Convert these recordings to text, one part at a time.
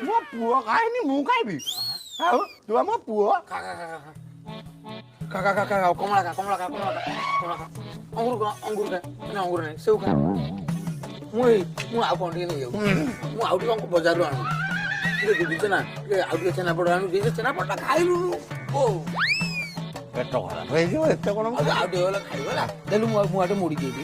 ମୋ ପୁଅ ଖାଇନି ମୁଁ ଖାଇବି ଆଉ ତୁ ଆମ ପୁଅ ଖା ଖା ଖା ଖା ଖା ଖା ଖା ଖା କମଳା ଖା କମଳା ଖା କମଳା ଖା କମଳା ଖା ଅଙ୍ଗୁର ଖା ନା ଅଙ୍ଗୁର ନାହିଁ ସେଉ ଖା ମୁଁ ଆଉ କଣ ଟିକେ ନେଇଯାଉଛି ମୁଁ ଆଉ ଟିକେ ଅଙ୍କ ବଜାରରୁ ଆଣୁଛି ଟିକେ ଦିଦି ଛେନା ଟିକେ ଆଉ ଟିକେ ଛେନାପୋଡ଼ ଆଣୁଛି ସେ ଛେନାପୋଡ଼ଟା ଖାଇଲୁନୁ ଓ ପେଟ ଖରାପ ହେଇଯିବ ଏତେ କଣ ଆଉ ଆଉ ଟିକେ ଗଲେ ଖାଇବୁ ହେଲା ଦେଲୁ ମୁଁ ଆଉ ଟିକେ ମୁଡ଼ି ଦେବି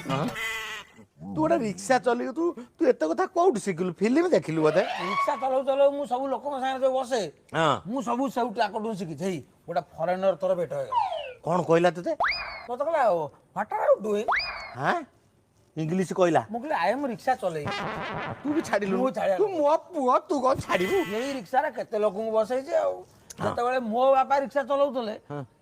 ତୁ ଗୋଟେ ରିକ୍ସା ଚଲେଇବୁ ତୁ ଏତେ କଥା କୋଉଠି ଶିଖିଲୁ ଫିଲ୍ମ ଦେଖିଲୁ ବୋଧେ ରିକ୍ସା ଚଲାଉ ଚଲାଉ ମୁଁ ସବୁ ଲୋକଙ୍କ ସାଙ୍ଗରେ ଯୋଉ ବସେ ହଁ ମୁଁ ସବୁ ସେଇଠୁ ତାଙ୍କଠୁ ଶିଖିଛି ହେଇ ଗୋଟେ ଫରେନର ତୋର ଭେଟ ହେଇଗଲା କଣ କହିଲା ତତେ ମତେ କହିଲା ହ୍ୱାଟ ଆର୍ ୟୁ ଡୁଇଂ ହଁ ଇଂଲିଶ କହିଲା ମୁଁ କହିଲି ଆଇ ଏମ୍ ରିକ୍ସା ଚଲେଇ ତୁ ବି ଛାଡ଼ିଲୁ ମୁଁ ଛାଡ଼ିବା ତୁ ମୋ ପୁଅ ତୁ କଣ ଛାଡ଼ିବୁ ଏଇ ରିକ୍ସାରେ କେତେ ଲୋକଙ୍କୁ ବସେଇଛି ଆଉ ଯେତେବେଳେ ମୋ ବାପା ରିକ୍ସା ଚଲାଉଥିଲେ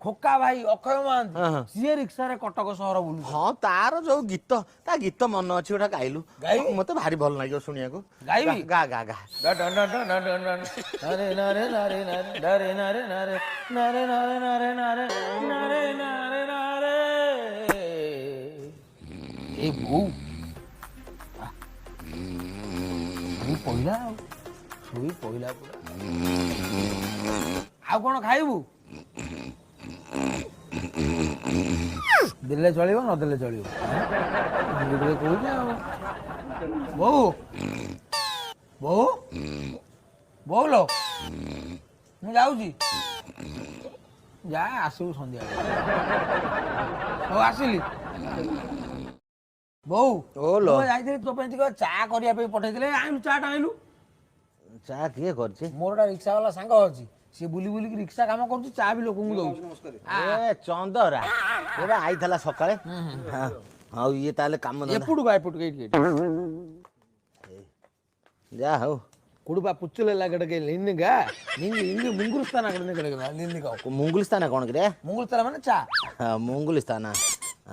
ଖୋକା ଭାଇ ଅକ୍ଷୟ ମହାନ୍ତି ସିଏ ରିକ୍ସାରେ କଟକ ସହର ବୁଲୁ ହଁ ତାର ଯୋଉ ଗୀତ ତା ଗୀତ ମନେ ଅଛି ଗୋଟେ ଗାଇଲୁ ଗାଇବି? ମତେ ଭାରି ଭଲ ଲାଗିବ ଶୁଣିବାକୁ ଗାଇବି? ଗା ଗା ଗା ଏ ବୋଉ ପଇଲା ଆଉ ଶୋଇ ପଇଲା ପୁରା ଆଉ କଣ ଖାଇବୁ ଦେଲେ ଚଳିବ ନଦେଲେ ଚଳିବ କହୁଛି ଆଉ ବୋଉ ବୋଉ ବୋଉ ଲୋ ମୁଁ ଯାଉଛି ଯା ଆସିବୁ ସନ୍ଧ୍ୟାବେଳେ ହଉ ଆସିଲି ବୋଉ ଓଲୋ। ମୁଁ ଯାଇଥିଲି ତୋ ପାଇଁ ଟିକେ ଚା କରିବା ପାଇଁ ପଠେଇଥିଲେ ଆଣିଲୁ ଚା ଟା ଆଣିଲୁ ଚା କିଏ କରିଛି ମୋର ଗୋଟେ ରିକ୍ସା ବାଲା ସାଙ୍ଗ ଅଛି ସିଏ ବୁଲି ବୁଲିକି ରିକ୍ସା କାମ କରୁଛି ଚା ବି ଲୋକଙ୍କୁ ଦଉଛି ଏ ଚନ୍ଦରା ଏବେ ଆଇଥିଲା ସକାଳେ ଆଉ ଇଏ ତାହେଲେ କାମ ఎప్పుడు బా ఎప్పుడు గైట్ గైట్ ଯା ହଉ కుడుబా పుచ్చుల లాగడకి నిన్నుగా నింగు ఇంగు ముంగురుస్తాను అక్కడ నిన్నుగా ମୁଙ୍ଗୁଲିସ୍ତାନ କଣ କିରେ ముంగురుస్తారా ମାନେ ଚା ମୁଙ୍ଗୁଲିସ୍ତାନ